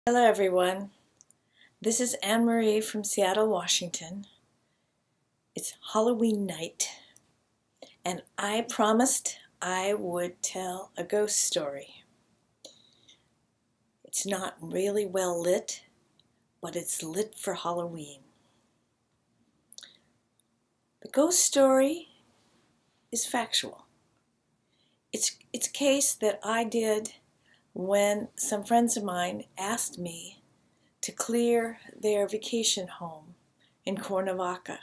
Hello everyone, this is Anne Marie from Seattle, Washington. It's Halloween night and I promised I would tell a ghost story. It's not really well lit, but it's lit for Halloween. The ghost story is factual. It's a case that I did when some friends of mine asked me to clear their vacation home in Cuernavaca.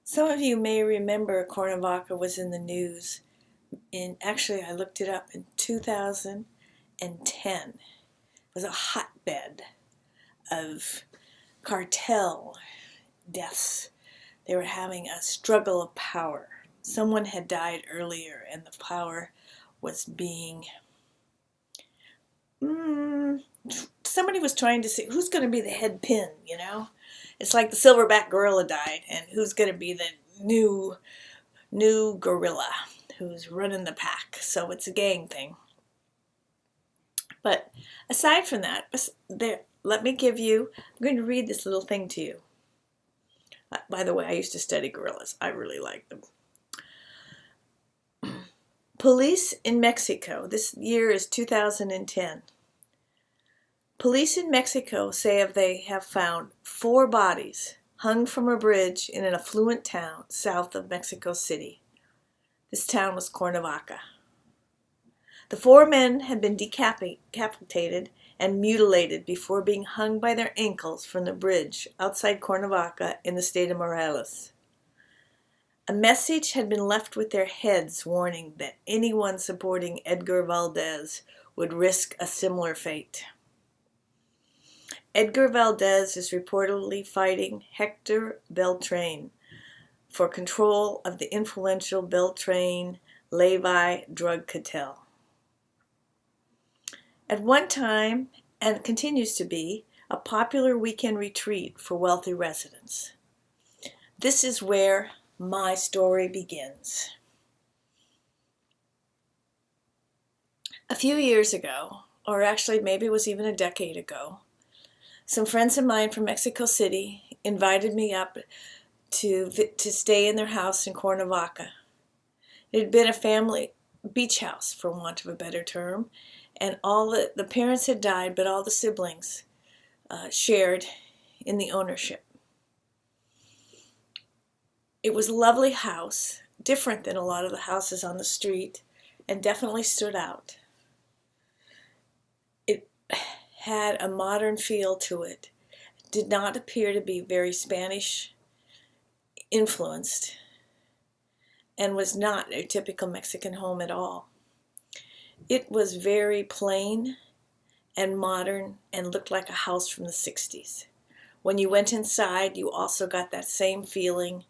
Some of you may remember Cuernavaca was in the news actually I looked it up in 2010. It was a hotbed of cartel deaths. They were having a struggle of power. Someone had died earlier and the power was being somebody was trying to see who's going to be the head pin, you know? It's like the silverback gorilla died, and who's going to be the new gorilla who's running the pack. So it's a gang thing. But aside from that, I'm going to read this little thing to you. By the way, I used to study gorillas. I really like them. Police in Mexico. This year is 2010. Police in Mexico say they have found 4 bodies hung from a bridge in an affluent town south of Mexico City. This town was Cuernavaca. The 4 men had been decapitated and mutilated before being hung by their ankles from the bridge outside Cuernavaca in the state of Morelos. A message had been left with their heads warning that anyone supporting Edgar Valdez would risk a similar fate. Edgar Valdez is reportedly fighting Hector Beltran for control of the influential Beltran-Levy drug cartel. At one time, and continues to be, a popular weekend retreat for wealthy residents. This is where my story begins. A few years ago, or actually maybe it was even a decade ago, some friends of mine from Mexico City invited me up to stay in their house in Cuernavaca. It had been a family beach house, for want of a better term, and all the parents had died, but all the siblings shared in the ownership. It was a lovely house, different than a lot of the houses on the street, and definitely stood out. It had a modern feel to it. It did not appear to be very Spanish influenced and was not a typical Mexican home at all. It was very plain and modern and looked like a house from the 60s. When you went inside, you also got that same feeling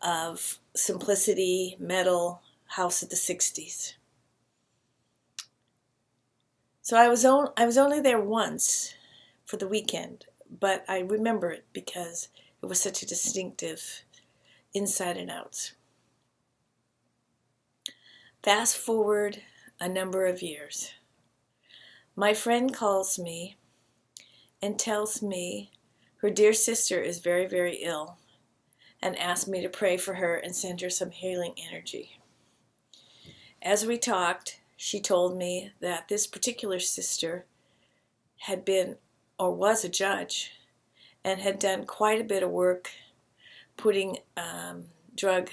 of simplicity, metal, house of the 60s. So I was only there once for the weekend, but I remember it because it was such a distinctive inside and out. Fast forward a number of years. My friend calls me and tells me her dear sister is very, very ill and asked me to pray for her and send her some healing energy. As we talked, she told me that this particular sister had been or was a judge and had done quite a bit of work putting drug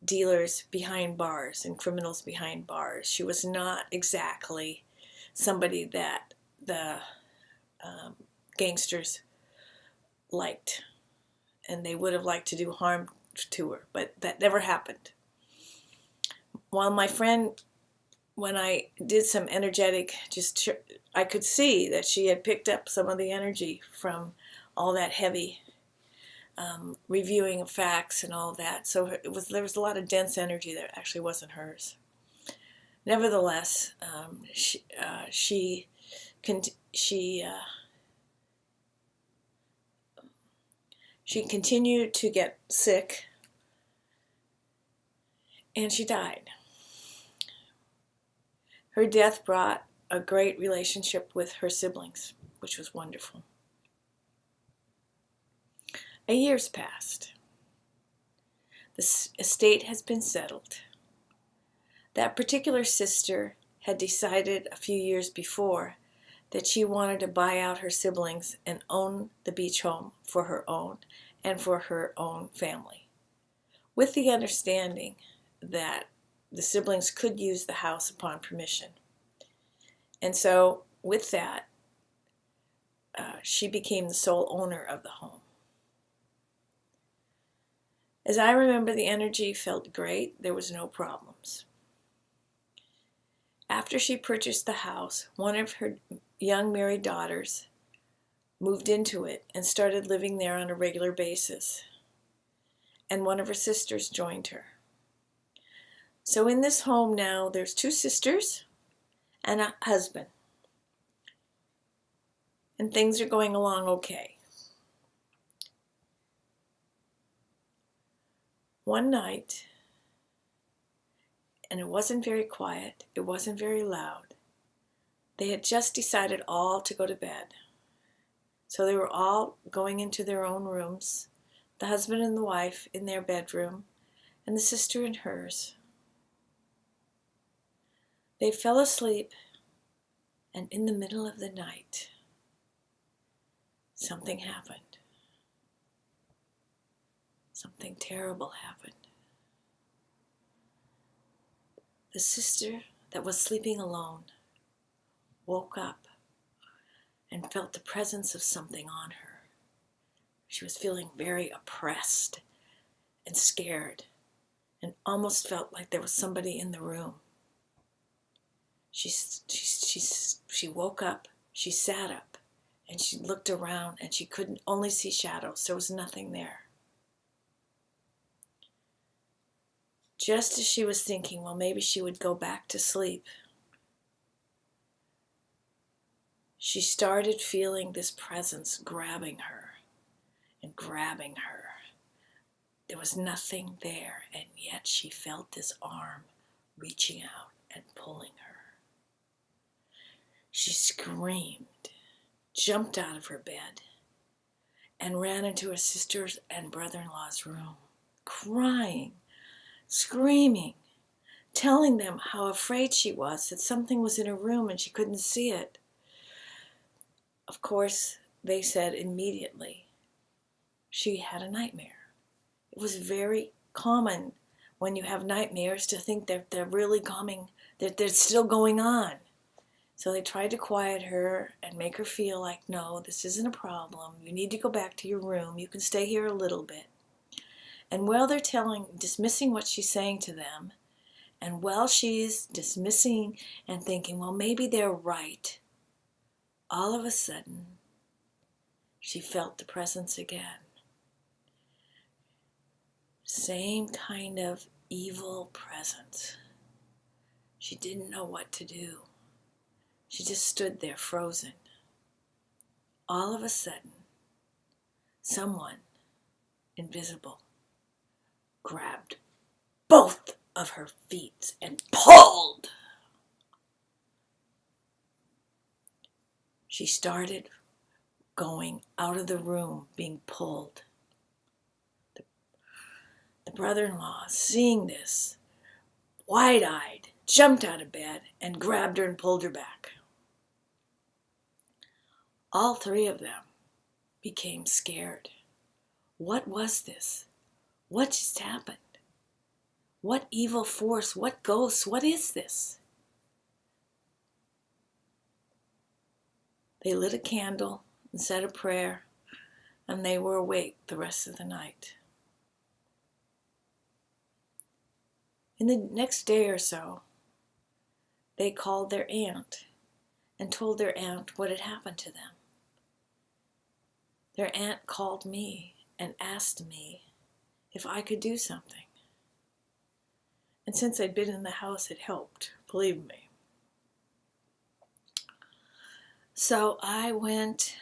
dealers behind bars and criminals behind bars. She was not exactly somebody that the gangsters liked, and they would have liked to do harm to her, but that never happened. While my friend, when I did some energetic, I could see that she had picked up some of the energy from all that heavy reviewing of facts and all that. So there was a lot of dense energy that actually wasn't hers. Nevertheless, she continued to get sick, and she died. Her death brought a great relationship with her siblings, which was wonderful. A year's passed. The estate has been settled. That particular sister had decided a few years before that she wanted to buy out her siblings and own the beach home for her own and for her own family, with the understanding that the siblings could use the house upon permission. And so with that, she became the sole owner of the home. As I remember, the energy felt great. There was no problems. After she purchased the house, one of her young married daughters moved into it and started living there on a regular basis. And one of her sisters joined her. So in this home now, there's 2 sisters and a husband. And things are going along okay. One night, and it wasn't very quiet, it wasn't very loud, they had just decided all to go to bed. So they were all going into their own rooms, the husband and the wife in their bedroom, and the sister in hers. They fell asleep, and in the middle of the night, something happened. Something terrible happened. The sister that was sleeping alone woke up and felt the presence of something on her. She was feeling very oppressed and scared and almost felt like there was somebody in the room. She woke up, she sat up, and she looked around and she couldn't only see shadows. There was nothing there. Just as she was thinking, well, maybe she would go back to sleep, she started feeling this presence grabbing her and grabbing her. There was nothing there, and yet she felt this arm reaching out and pulling her. She screamed, jumped out of her bed, and ran into her sister's and brother-in-law's room, crying, screaming, telling them how afraid she was that something was in her room and she couldn't see it. Of course, they said immediately she had a nightmare. It was very common when you have nightmares to think that they're really coming, that they're still going on. So they tried to quiet her and make her feel like, no, this isn't a problem. You need to go back to your room. You can stay here a little bit. And while they're dismissing what she's saying to them, and while she's dismissing and thinking, well, maybe they're right, all of a sudden, she felt the presence again. Same kind of evil presence. She didn't know what to do. She just stood there frozen. All of a sudden, someone invisible grabbed both of her feet and pulled. She started going out of the room, being pulled. The brother-in-law, seeing this, wide-eyed, jumped out of bed and grabbed her and pulled her back. All 3 of them became scared. What was this? What just happened? What evil force? What ghost? What is this? They lit a candle and said a prayer, and they were awake the rest of the night. In the next day or so, they called their aunt and told their aunt what had happened to them. Their aunt called me and asked me if I could do something. And since I'd been in the house, it helped, believe me. So I went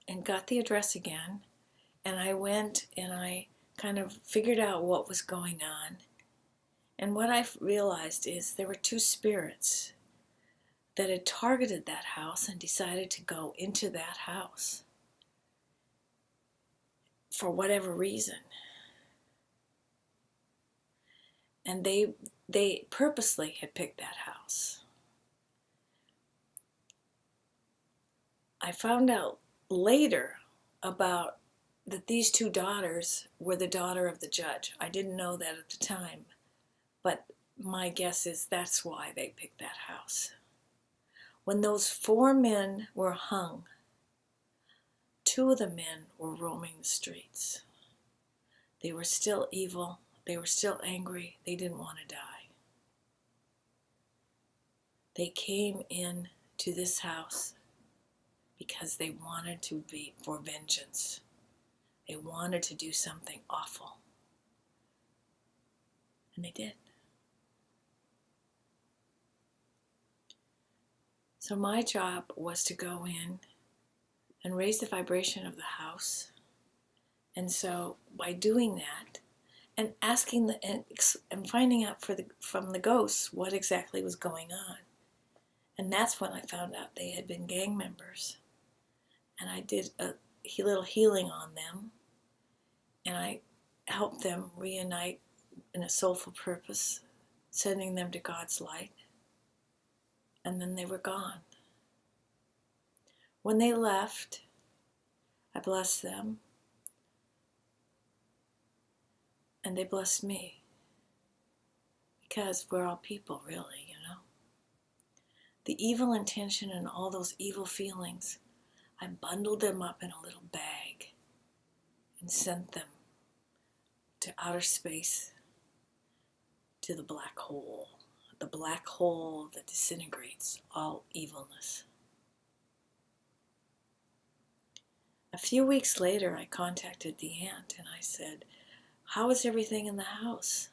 and got the address again, and I went and I kind of figured out what was going on. And what I realized is there were 2 spirits that had targeted that house and decided to go into that house for whatever reason. And they purposely had picked that house. I found out later about that these two daughters were the daughter of the judge. I didn't know that at the time, but my guess is that's why they picked that house. When those 4 men were hung, 2 of the men were roaming the streets. They were still evil. They were still angry. They didn't want to die. They came in to this house because they wanted to be for vengeance. They wanted to do something awful. And they did. So my job was to go in and raise the vibration of the house. And so by doing that and asking and finding out from the ghosts what exactly was going on. And that's when I found out they had been gang members. And I did a little healing on them. And I helped them reunite in a soulful purpose, sending them to God's light. And then they were gone. When they left, I blessed them. And they blessed me. Because we're all people, really, you know. The evil intention and all those evil feelings, I bundled them up in a little bag and sent them to outer space, to the black hole that disintegrates all evilness. A few weeks later, I contacted the aunt and I said, "How is everything in the house?"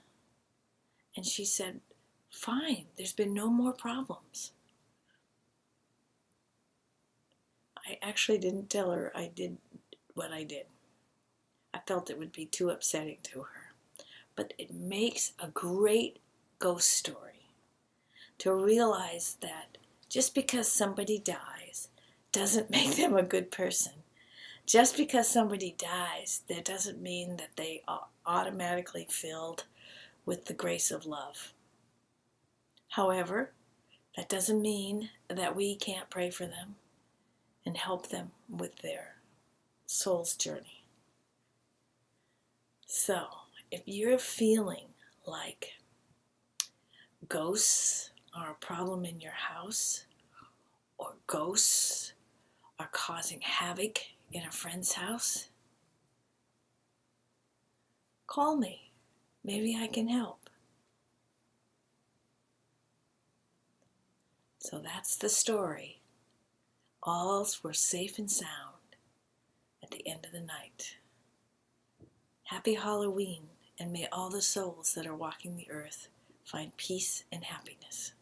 And she said, "Fine, there's been no more problems." I actually didn't tell her I did what I did. I felt it would be too upsetting to her. But it makes a great ghost story to realize that just because somebody dies doesn't make them a good person. Just because somebody dies, that doesn't mean that they are automatically filled with the grace of love. However, that doesn't mean that we can't pray for them and help them with their soul's journey. So, if you're feeling like ghosts are a problem in your house, or ghosts are causing havoc in a friend's house, call me. Maybe I can help. So that's the story. Alls were safe and sound at the end of the night. Happy Halloween, and may all the souls that are walking the earth find peace and happiness.